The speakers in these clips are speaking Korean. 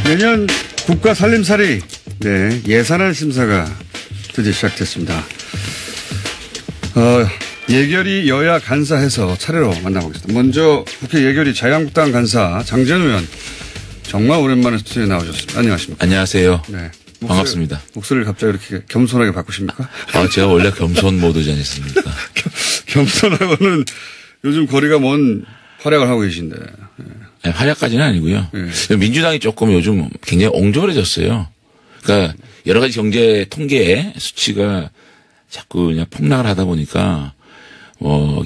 내년 국가 살림살이 예산안 심사가 드디어 시작됐습니다. 예결위 여야 간사해서 차례로 만나보겠습니다. 먼저 국회 예결위 자유한국당 간사 장재현 의원 정말 오랜만에 스튜디오에 나오셨습니다. 안녕하십니까? 안녕하세요. 네. 반갑습니다. 목소리를 갑자기 이렇게 겸손하게 바꾸십니까? 제가 원래 겸손 모드지 않습니까? 겸손하고는 요즘 거리가 먼 활약을 하고 계신데. 아니, 활약까지는 아니고요. 네. 민주당이 조금 요즘 굉장히 옹졸해졌어요. 그러니까 여러 가지 경제 통계 수치가 자꾸 그냥 폭락을 하다 보니까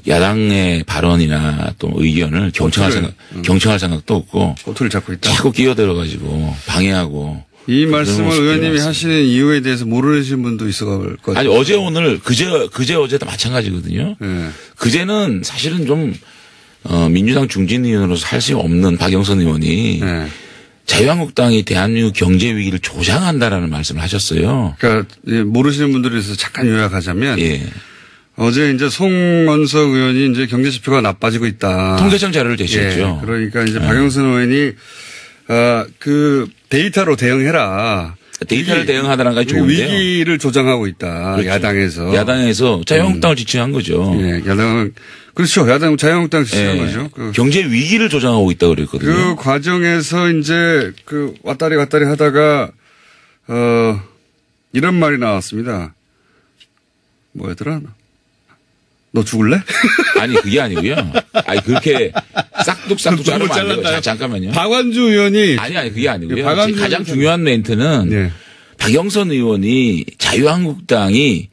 야당의 발언이나 또 의견을 경청할 생각도 없고. 꼬투리를 잡고 있다. 자꾸 끼어들어가지고 방해하고. 이 말씀을 의원님이 하시는 이유에 대해서 모르시는 분도 있을 거예요. 아니, 어제 오늘, 그제 어제도 마찬가지거든요. 네. 그제는 사실은 좀, 민주당 중진 의원으로서 할 수 없는 박영선 의원이 네. 자유한국당이 대한민국 경제 위기를 조장한다라는 말씀을 하셨어요. 그러니까 모르시는 분들에 대해서 잠깐 요약하자면 예. 어제 이제 송원석 의원이 이제 경제 지표가 나빠지고 있다. 통계청 자료를 제시했죠. 예. 그러니까 이제 박영선 의원이 그 데이터로 대응해라. 데이터를 대응하다는 게 좋은데요. 위기를 조장하고 있다. 그렇죠. 야당에서 자유한국당을 지칭한 거죠. 예, 야당은 그렇죠. 야당 자유한국당 지칭한 거죠. 경제 위기를 조장하고 있다 그랬거든요. 그 과정에서 이제 그 왔다리 갔다리 하다가 이런 말이 나왔습니다. 뭐였더라? 너 죽을래? 아니 그게 아니고요. 아니 그렇게 싹둑싹둑 자르면 안 돼요. 잠깐만요. 박완주 의원이 아니 그게 아니고요. 가장 중요한 멘트는 네. 박영선 의원이 자유한국당이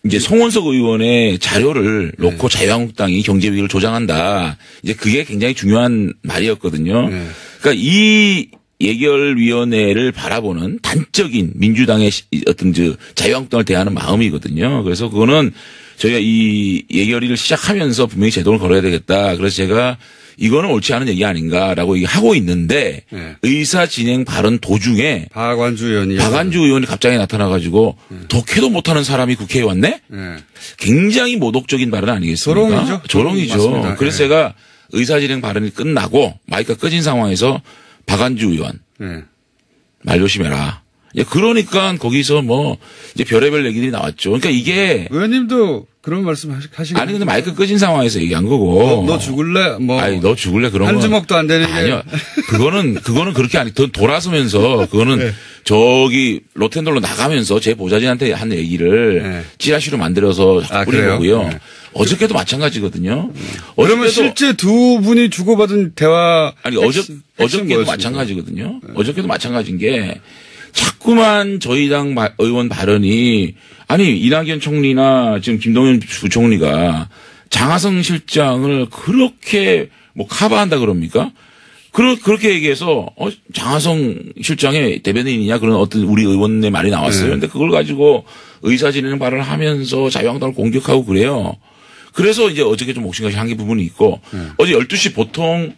이제 송원석 의원의 자료를 놓고 네. 자유한국당이 경제 위기를 조장한다. 이제 그게 굉장히 중요한 말이었거든요. 네. 그러니까 이 예결위원회를 바라보는 단적인 민주당의 어떤 자유한국당을 대하는 마음이거든요. 그래서 그거는 저희가 이 예결위를 시작하면서 분명히 제동을 걸어야 되겠다. 그래서 제가 이거는 옳지 않은 얘기 아닌가라고 하고 있는데 네. 의사 진행 발언 도중에 박완주 의원이 갑자기 나타나가지고 독해도 못하는 사람이 국회에 왔네? 네. 굉장히 모독적인 발언 아니겠습니까? 조롱이죠. 맞습니다. 그래서 네. 제가 의사 진행 발언이 끝나고 마이크가 꺼진 상황에서 박완주 의원 네. 말 조심해라. 그러니까 거기서 이제 별의별 얘기들이 나왔죠. 그러니까 이게. 의원님도 그런 말씀 하시고. 아니, 근데 마이크 꺼진 상황에서 얘기한 거고. 너 죽을래? 아니, 너 죽을래? 그런 한 주먹도 안 되는 게. 아니요. 그거는 그렇게 아니, 돌아서면서 그거는 네. 저기 로텐돌로 나가면서 제 보좌진한테 한 얘기를 네. 찌라시로 만들어서 뿌린 거고요. 네. 어저께도 마찬가지거든요. 그러면 실제 두 분이 주고받은 대화. 아니, 어저께도 마찬가지거든요. 네. 어저께도 마찬가지인 게 자꾸만 저희 당 의원 발언이 아니 이낙연 총리나 지금 김동연 부총리가 장하성 실장을 그렇게 커버한다 그럽니까? 그렇게 얘기해서 장하성 실장의 대변인이냐 그런 어떤 우리 의원의 말이 나왔어요. 그런데 그걸 가지고 의사진행 발언을 하면서 자유한국당을 공격하고 그래요. 그래서 이제 어저께 좀 옥신각신 한 게 부분이 있고 어제 12시 보통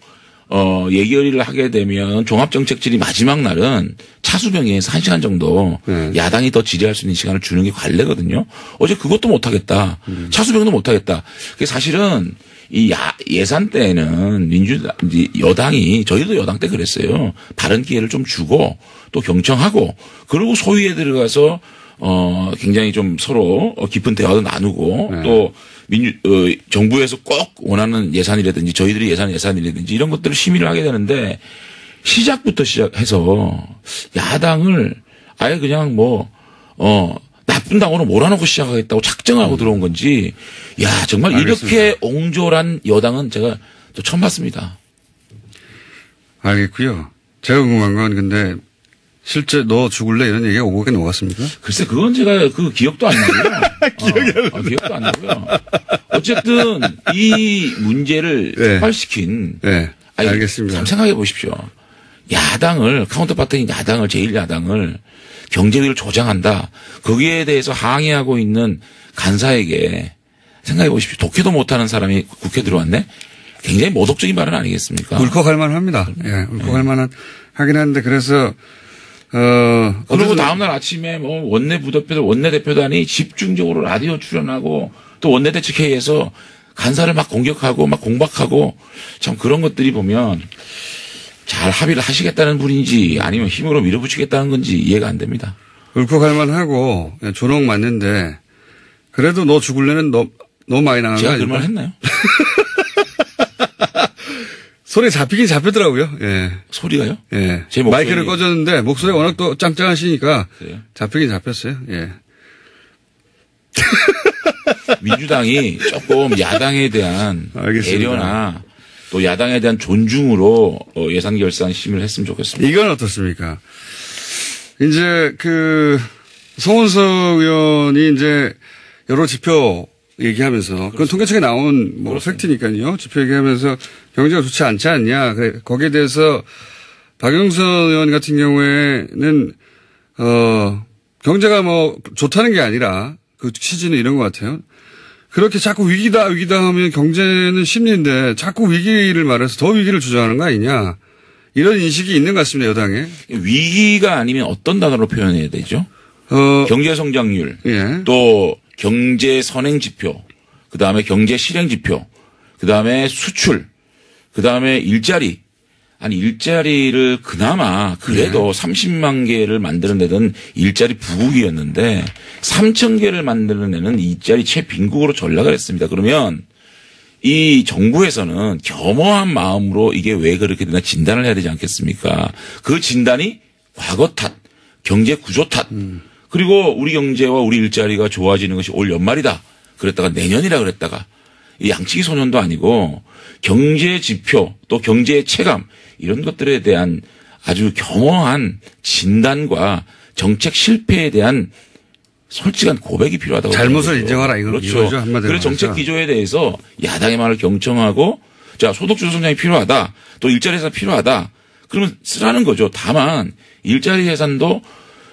예결위를 하게 되면 종합정책질의 마지막 날은 차수병에서 1시간 정도 야당이 더 질의할 수 있는 시간을 주는 게 관례거든요. 어제 그것도 못하겠다. 차수병도 못하겠다. 그게 사실은 이 예산 때는 여당이 저희도 여당 때 그랬어요. 발언 기회를 좀 주고 또 경청하고 그리고 소위에 들어가서 굉장히 좀 서로 깊은 대화도 나누고 또 정부에서 꼭 원하는 예산이라든지 저희들이 예산이라든지 이런 것들을 심의를 하게 되는데 시작부터 시작해서 야당을 아예 그냥 나쁜 당으로 몰아넣고 시작하겠다고 작정하고 들어온 건지 야 정말 알겠습니다. 이렇게 옹졸한 여당은 제가 또 처음 봤습니다. 알겠고요. 제가 궁금한 건 근데 실제 너 죽을래 이런 얘기가 오긴 오갔습니까? 글쎄 그건 제가 기억도 안 나고요. 기억도 안 나고요. 어쨌든 이 문제를 촉발시킨. 네. 알겠습니다. 참 생각해 보십시오. 야당을 카운터파트인 야당을 제1야당을 경제위기를 조장한다. 거기에 대해서 항의하고 있는 간사에게 생각해 보십시오. 독해도 못하는 사람이 국회에 들어왔네. 굉장히 모독적인 발언 아니겠습니까? 울컥할 만합니다. 예, 울컥할 만한 하긴 한데 그래서. 그리고 다음날 아침에 원내대표단이 집중적으로 라디오 출연하고 또 원내대책회의에서 간사를 막 공격하고 막 공박하고 참 그런 것들이 보면 잘 합의를 하시겠다는 분인지 아니면 힘으로 밀어붙이겠다는 건지 이해가 안 됩니다. 울컥할 만하고 조롱 맞는데 그래도 너 죽을래는 너무 많이 나간 거 제가 아닙니까? 그 말 했나요? 소리 잡히긴 잡혔더라고요. 예. 소리가요? 예. 제 목소리. 마이크를 꺼졌는데 목소리가 워낙 또 짱짱하시니까 그래요? 잡히긴 잡혔어요. 예. 민주당이 조금 야당에 대한 알겠습니다. 배려나 또 야당에 대한 존중으로 예산 결산 심의를 했으면 좋겠습니다. 이건 어떻습니까? 이제 송원석 의원이 이제 여러 지표 얘기하면서 그건 통계청에 나온 뭐 팩트니까요. 지표 얘기하면서 경제가 좋지 않지 않냐. 거기에 대해서 박영선 의원 같은 경우에는 경제가 뭐 좋다는 게 아니라 그 취지는 이런 것 같아요. 그렇게 자꾸 위기다 하면 경제는 심리인데 자꾸 위기를 말해서 더 위기를 조장하는 거 아니냐. 이런 인식이 있는 것 같습니다. 여당에. 위기가 아니면 어떤 단어로 표현해야 되죠? 경제 성장률, 예. 또 경제 선행 지표, 그다음에 경제 실행 지표, 그다음에 수출, 그다음에 일자리. 아니 일자리를 그나마 그래도 30만 개를 만들어내던 일자리 부국이었는데 3천 개를 만들어내는 일자리 최빈국으로 전락을 했습니다. 그러면 이 정부에서는 겸허한 마음으로 이게 왜 그렇게 되나 진단을 해야 되지 않겠습니까? 그 진단이 과거 탓, 경제 구조 탓, 그리고 우리 경제와 우리 일자리가 좋아지는 것이 올 연말이다. 그랬다가 내년이라 그랬다가 이 양치기 소년도 아니고 경제 지표 또 경제의 체감 이런 것들에 대한 아주 겸허한 진단과 정책 실패에 대한 솔직한 고백이 필요하다고. 잘못을 인정하라 이거죠. 그렇죠. 그래서 정책 기조에 대해서 야당의 말을 경청하고 자 소득주도 성장이 필요하다. 또 일자리 예산 필요하다. 그러면 쓰라는 거죠. 다만 일자리 예산도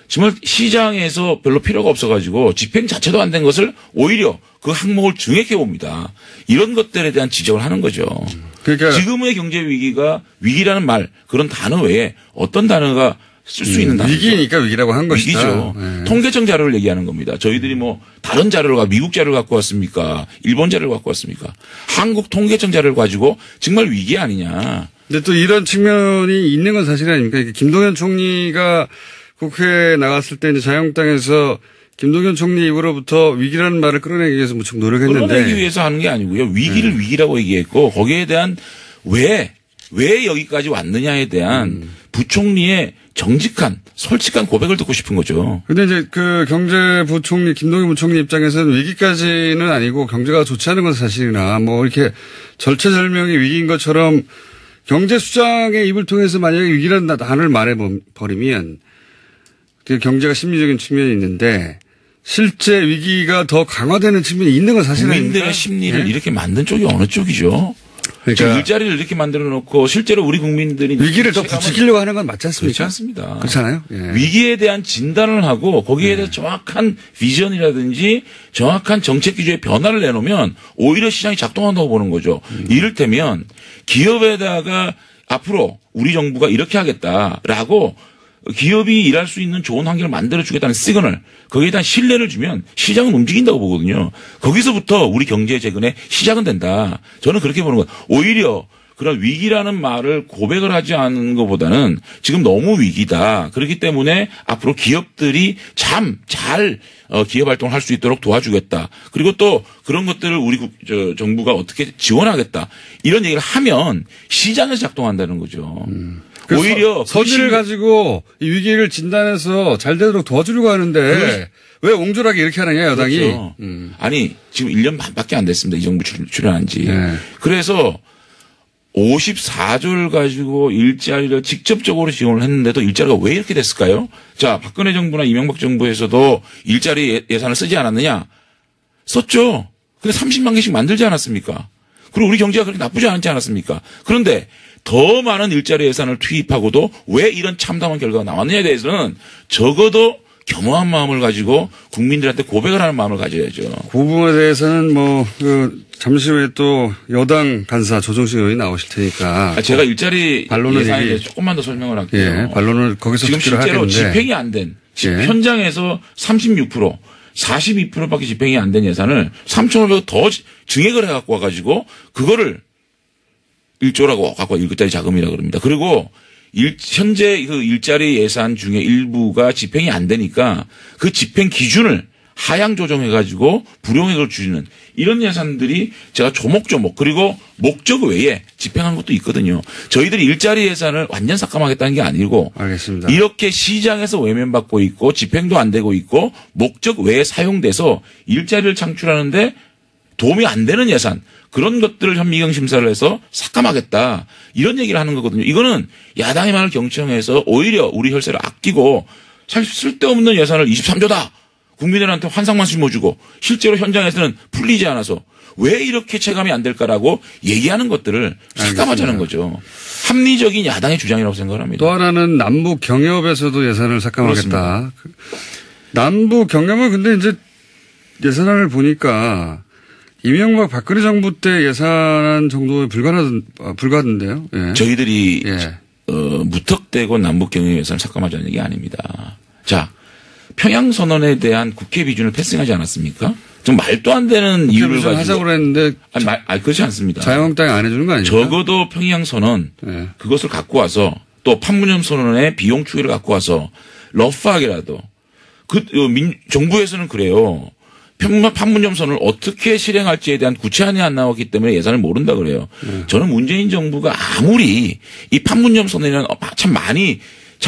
정말 시장에서 별로 필요가 없어가지고 집행 자체도 안 된 것을 오히려 그 항목을 증액해 봅니다. 이런 것들에 대한 지적을 하는 거죠. 그러니까 지금의 경제 위기가 위기라는 말 그런 단어 외에 어떤 단어가 쓸 수 있는 단어죠. 위기니까 위기라고 한 것이다. 위기죠. 네. 통계청 자료를 얘기하는 겁니다. 저희들이 뭐 다른 자료를 미국 자료를 갖고 왔습니까? 일본 자료를 갖고 왔습니까? 한국 통계청 자료를 가지고 정말 위기 아니냐. 근데 또 이런 측면이 있는 건 사실 아닙니까? 김동연 총리가 국회에 나갔을 때 이제 자유한국당에서 김동연 총리 입으로부터 위기라는 말을 끌어내기 위해서 무척 노력했는데. 끌어내기 위해서 하는 게 아니고요. 위기를 위기라고 얘기했고 거기에 대한 왜 여기까지 왔느냐에 대한 부총리의 정직한 솔직한 고백을 듣고 싶은 거죠. 근데 이제 그 경제부총리 김동연 부총리 입장에서는 위기까지는 아니고 경제가 좋지 않은 건 사실이나 뭐 이렇게 절체절명의 위기인 것처럼 경제 수장의 입을 통해서 만약에 위기라는 단어를 말해버리면 그 경제가 심리적인 측면이 있는데 실제 위기가 더 강화되는 측면이 있는 건 사실 아닙니까? 국민들의 심리를 네? 이렇게 만든 쪽이 어느 쪽이죠? 그러니까 지금 일자리를 이렇게 만들어 놓고 실제로 우리 국민들이 위기를 더 부추기려고 하는 건 맞지 않습니까? 그렇지 않습니다. 그렇잖아요. 예. 위기에 대한 진단을 하고 거기에 대해서 정확한 비전이라든지 정확한 정책 기조의 변화를 내놓으면 오히려 시장이 작동한다고 보는 거죠. 이를테면 기업에다가 앞으로 우리 정부가 이렇게 하겠다라고 기업이 일할 수 있는 좋은 환경을 만들어주겠다는 시그널, 거기에 대한 신뢰를 주면 시장은 움직인다고 보거든요. 거기서부터 우리 경제 재건의 시작은 된다. 저는 그렇게 보는 거예요. 오히려 그런 위기라는 말을 고백을 하지 않는 것보다는 지금 너무 위기다. 그렇기 때문에 앞으로 기업들이 참 잘 기업 활동을 할 수 있도록 도와주겠다. 그리고 또 그런 것들을 우리 정부가 어떻게 지원하겠다. 이런 얘기를 하면 시장에서 작동한다는 거죠. 오히려 서지를 가지고 이 위기를 진단해서 잘 되도록 도와주려고 하는데 왜 옹졸하게 이렇게 하느냐 여당이. 그렇죠. 아니 지금 1년 반밖에 안 됐습니다. 이 정부 출연한 지. 네. 그래서 54조를 가지고 일자리를 직접적으로 지원을 했는데도 일자리가 왜 이렇게 됐을까요? 자, 박근혜 정부나 이명박 정부에서도 일자리 예산을 쓰지 않았느냐? 썼죠. 근데 30만 개씩 만들지 않았습니까? 그리고 우리 경제가 그렇게 나쁘지 않지 않았습니까? 그런데 더 많은 일자리 예산을 투입하고도 왜 이런 참담한 결과가 나왔느냐에 대해서는 적어도 겸허한 마음을 가지고 국민들한테 고백을 하는 마음을 가져야죠. 그 부분에 대해서는 잠시 후에 또 여당 간사 조정식 의원이 나오실 테니까. 제가 일자리 예산에 대해서 조금만 더 설명을 할게요. 예, 반론을 거기서 지금 듣기로 실제로 하겠는데. 집행이 안 된 예. 현장에서 36%, 42%밖에 집행이 안 된 예산을 3,500억 더 증액을 해갖고 와가지고 그거를 1조라고 갖고 7자리 자금이라 그럽니다. 그리고 현재 그 일자리 예산 중에 일부가 집행이 안 되니까 그 집행 기준을 하향 조정해가지고 불용액을 줄이는 이런 예산들이 제가 조목조목 그리고 목적 외에 집행한 것도 있거든요. 저희들이 일자리 예산을 완전 삭감하겠다는 게 아니고 알겠습니다. 이렇게 시장에서 외면받고 있고 집행도 안 되고 있고 목적 외에 사용돼서 일자리를 창출하는데 도움이 안 되는 예산 그런 것들을 현미경 심사를 해서 삭감하겠다 이런 얘기를 하는 거거든요. 이거는 야당의 말을 경청해서 오히려 우리 혈세를 아끼고 사실 쓸데없는 예산을 23조다. 국민들한테 환상만 심어주고 실제로 현장에서는 풀리지 않아서 왜 이렇게 체감이 안 될까라고 얘기하는 것들을 삭감하자는 거죠. 합리적인 야당의 주장이라고 생각을 합니다. 또 하나는 남북 경협에서도 예산을 삭감하겠다. 그렇습니다. 남북 경협은 근데 이제 예산안을 보니까 이명박 박근혜 정부 때 예산안 정도에 불과하던데요. 예. 저희들이 무턱대고 남북 경협 예산을 삭감하자는 얘기 아닙니다. 자. 평양선언에 대한 국회 비준을 패싱하지 않았습니까? 좀 말도 안 되는 이유를 가지고. 하자고 그랬는데. 그렇지 않습니다. 자유한국당이 안 해주는 거 아니죠? 적어도 평양선언 그것을 갖고 와서 또 판문점 선언의 비용 추이를 갖고 와서 러프하게라도 정부에서는 그래요. 판문점 선언을 어떻게 실행할지에 대한 구체안이 안 나왔기 때문에 예산을 모른다 그래요. 저는 문재인 정부가 아무리 이 판문점 선언이라는 참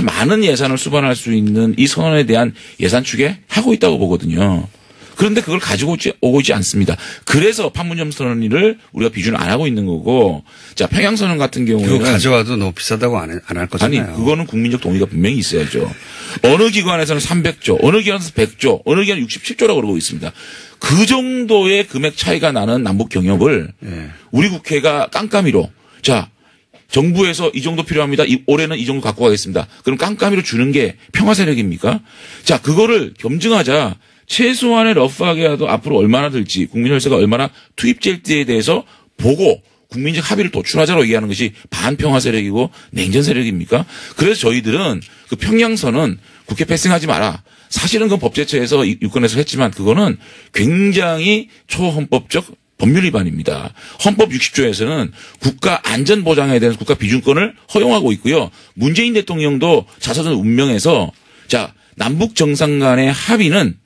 많은 예산을 수반할 수 있는 이 선언에 대한 예산 추계하고 있다고 보거든요. 그런데 그걸 가지고 오고 있지 않습니다. 그래서 판문점 선언을 우리가 비준을 안 하고 있는 거고, 자 평양선언 같은 경우에는 그거 가져와도 너무 비싸다고 안 할 거잖아요. 아니 그거는 국민적 동의가 분명히 있어야죠. 어느 기관에서는 300조, 어느 기관에서 100조, 어느 기관은 67조라고 그러고 있습니다. 그 정도의 금액 차이가 나는 남북 경협을 우리 국회가 깜깜이로 자. 정부에서 이 정도 필요합니다. 올해는 이 정도 갖고 가겠습니다. 그럼 깜깜이로 주는 게 평화 세력입니까? 자, 그거를 검증하자. 최소한의 러프하게라도 앞으로 얼마나 들지, 국민 혈세가 얼마나 투입될지에 대해서 보고 국민적 합의를 도출하자로 얘기하는 것이 반평화 세력이고 냉전 세력입니까? 그래서 저희들은 그 평양선언 국회 패싱하지 마라. 사실은 그 법제처에서 유권에서 했지만 그거는 굉장히 초헌법적 법률 위반입니다. 헌법 60조에서는 국가 안전 보장에 대한 국가 비준권을 허용하고 있고요. 문재인 대통령도 자서전 운명에서 자 남북 정상 간의 합의는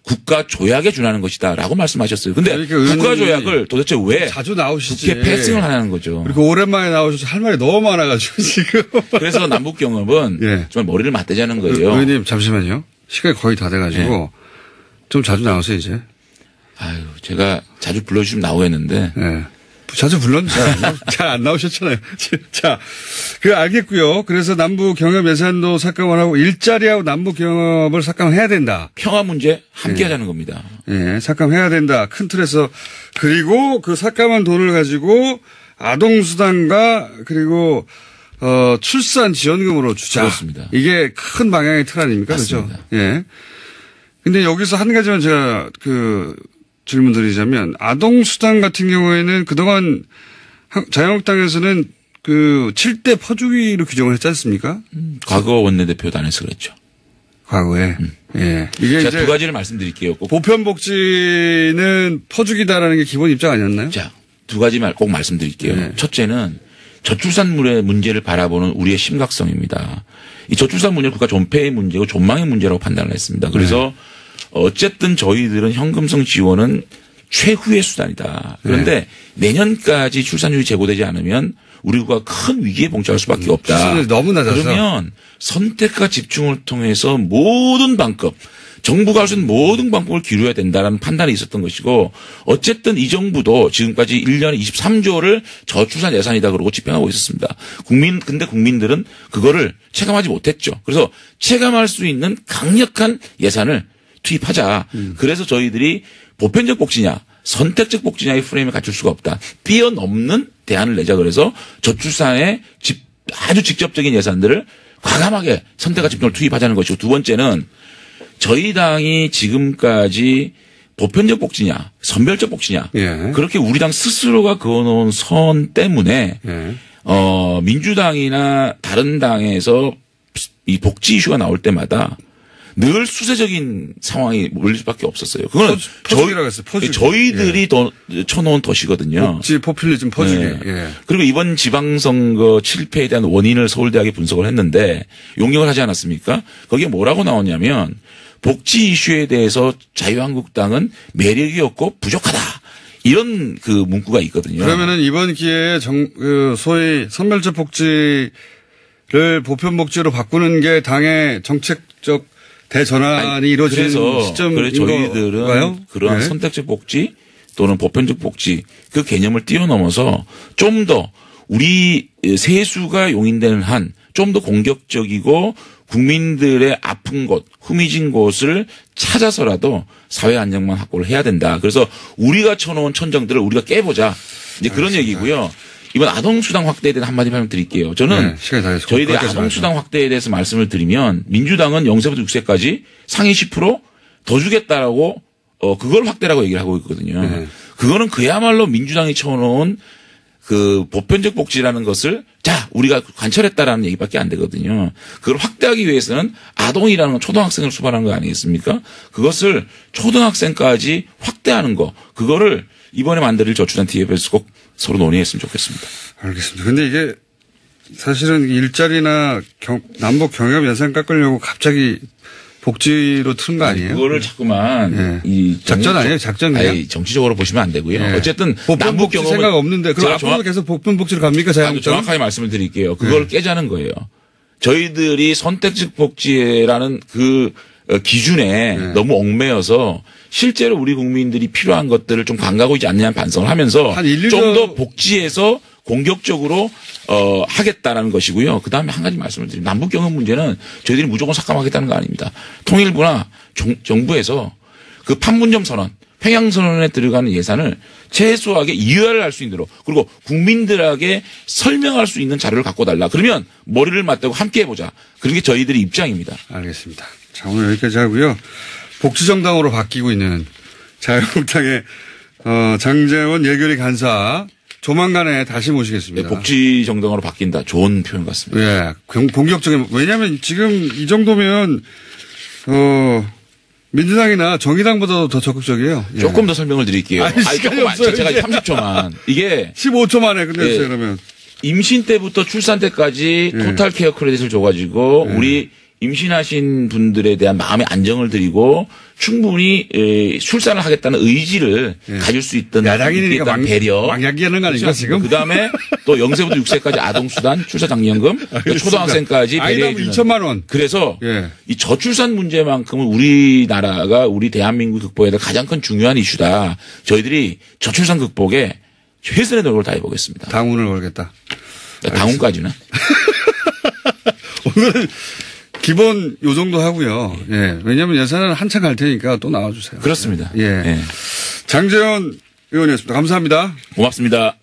국가 조약에 준하는 것이다라고 말씀하셨어요. 그런데 그러니까 국가 조약을 도대체 왜 자주 나오시지. 국회 패싱을 하냐는 거죠. 그리고 오랜만에 나오셔서 할 말이 너무 많아가지고 지금. 그래서 남북 경협은 정말 머리를 맞대자는 거예요. 의원님 잠시만요. 시간이 거의 다 돼가지고 좀 자주 나오세요 이제. 아유, 제가 자주 불러주시면 나오겠는데. 자주 불렀는데 잘 안 나오셨잖아요. 자, 알겠고요. 그래서 남북 경협 예산도 삭감을 하고 일자리하고 남북 경협을 삭감해야 된다. 평화 문제 함께 하자는 겁니다. 삭감해야 된다. 큰 틀에서. 그리고 그 삭감한 돈을 가지고 아동수당과 그리고 출산 지원금으로 주자. 그렇습니다. 이게 큰 방향의 틀 아닙니까? 맞습니다. 그렇죠? 근데 여기서 한 가지만 제가 질문 드리자면 아동수당 같은 경우에는 그동안 자유한국당에서는 7대 퍼주기로 규정을 했지 않습니까? 과거 원내대표도 안 해서 그랬죠. 과거에. 이게 제가 두 가지를 말씀드릴게요. 보편복지는 퍼주기다라는 게 기본 입장 아니었나요? 자, 두 가지 꼭 말씀드릴게요. 첫째는 저출산물의 문제를 바라보는 우리의 심각성입니다. 이 저출산 문제는 국가 존폐의 문제고 존망의 문제라고 판단을 했습니다. 그래서 어쨌든 저희들은 현금성 지원은 최후의 수단이다. 그런데 내년까지 출산율이 제고되지 않으면 우리 국가가 큰 위기에 봉착할 수밖에 없다. 출산율이 너무 낮아서. 그러면 선택과 집중을 통해서 모든 방법, 정부가 할 수 있는 모든 방법을 기울여야 된다라는 판단이 있었던 것이고 어쨌든 이 정부도 지금까지 1년에 23조를 저출산 예산이다 그러고 집행하고 있었습니다. 근데 국민들은 그거를 체감하지 못했죠. 그래서 체감할 수 있는 강력한 예산을 투입하자. 그래서 저희들이 보편적 복지냐 선택적 복지냐의 프레임을 갖출 수가 없다. 뛰어넘는 대안을 내자 그래서 저출산에 아주 직접적인 예산들을 과감하게 선택과 집중을 투입하자는 것이고 두 번째는 저희 당이 지금까지 보편적 복지냐 선별적 복지냐 그렇게 우리 당 스스로가 그어놓은 선 때문에 민주당이나 다른 당에서 이 복지 이슈가 나올 때마다 늘 수세적인 상황이 몰릴 수밖에 없었어요. 그건 퍼주기라고 했어요. 퍼주기. 저희들이 더 쳐놓은 덫이거든요. 복지 포퓰리즘 퍼주기. 네. 예. 그리고 이번 지방선거 실패에 대한 원인을 서울대학이 분석을 했는데 용역을 하지 않았습니까? 거기에 뭐라고 나왔냐면 복지 이슈에 대해서 자유한국당은 매력이 없고 부족하다. 이런 그 문구가 있거든요. 그러면은 이번 기회에 소위 선별적 복지를 보편복지로 바꾸는 게 당의 정책적 대전환이 이루어지는 시점인 저희들은 건가요? 그런 네. 선택적 복지 또는 보편적 복지 그 개념을 뛰어넘어서 좀 더 우리 세수가 용인되는 한 좀 더 공격적이고 국민들의 아픈 곳, 후미진 곳을 찾아서라도 사회 안정망 확보를 해야 된다. 그래서 우리가 쳐놓은 천정들을 우리가 깨보자. 이제 그런 얘기고요. 이번 아동수당 확대에 대한 한마디 설명드릴게요. 저는 저희들의 아동수당 확대에 대해서 말씀을 드리면 민주당은 0세부터 6세까지 상위 10% 더 주겠다라고 그걸 확대라고 얘기를 하고 있거든요. 네. 그거는 그야말로 민주당이 쳐놓은 그 보편적 복지라는 것을 자 우리가 관철했다라는 얘기밖에 안 되거든요. 그걸 확대하기 위해서는 아동이라는 건 초등학생을 수반하는 거 아니겠습니까? 그것을 초등학생까지 확대하는 거 그거를 이번에 만들 저출산 TF에서 꼭 서로 논의했으면 좋겠습니다. 알겠습니다. 근데 이게 사실은 일자리나 남북 경협 예산 깎으려고 갑자기 복지로 트는 거 아니에요? 그거를 자꾸만 네. 이 작전 아니에요? 작전이에요? 아니, 정치적으로 보시면 안 되고요. 네. 어쨌든 남북 경협 생각 없는데 그럼 앞으로 계속 복지로 갑니까? 정확하게 말씀을 드릴게요. 그걸 깨자는 거예요. 저희들이 선택적 복지라는 그 기준에 너무 얽매여서 실제로 우리 국민들이 필요한 것들을 좀 간과하고 있지 않느냐 반성을 하면서 좀 더 복지에서 공격적으로 하겠다라는 것이고요. 그다음에 한 가지 말씀을 드리면 남북 경협 문제는 저희들이 무조건 삭감하겠다는 거 아닙니다. 통일부나 정부에서 그 판문점 선언, 평양 선언에 들어가는 예산을 최소하게 이해를 할 수 있도록 그리고 국민들에게 설명할 수 있는 자료를 갖고 달라. 그러면 머리를 맞대고 함께 해보자. 그런 게 저희들의 입장입니다. 알겠습니다. 자, 오늘 여기까지 하고요. 복지정당으로 바뀌고 있는 자유한국당의 장제원 예결위 간사 조만간에 다시 모시겠습니다. 네, 복지 정당으로 바뀐다. 좋은 표현 같습니다. 예. 공격적인, 왜냐하면 지금 이 정도면, 민주당이나 정의당보다도 더 적극적이에요. 예. 조금 더 설명을 드릴게요. 시간이 없어요. 제가 30초만. 이게. 15초 만에 끝냈어요, 그러면. 임신 때부터 출산 때까지 토탈 케어 크레딧을 줘가지고 우리 임신하신 분들에 대한 마음의 안정을 드리고 충분히 출산을 하겠다는 의지를 가질 수 있던 야당이니까 배려. 망약이하는 거 아닌가 지금? 그다음에 또 0세부터 6세까지 아동수단, 출산장려금, 초등학생까지 배려해 주는. 2천만 원. 그래서 이 저출산 문제만큼은 우리나라가 우리 대한민국 극복에 대한 가장 큰 중요한 이슈다. 저희들이 저출산 극복에 최선의 노력을 다해 보겠습니다. 당운을 걸겠다. 당운까지는. 오늘은 기본 요 정도 하고요. 예. 왜냐하면 예산은 한참 갈 테니까 또 나와주세요. 그렇습니다. 예. 장제원 의원이었습니다. 감사합니다. 고맙습니다.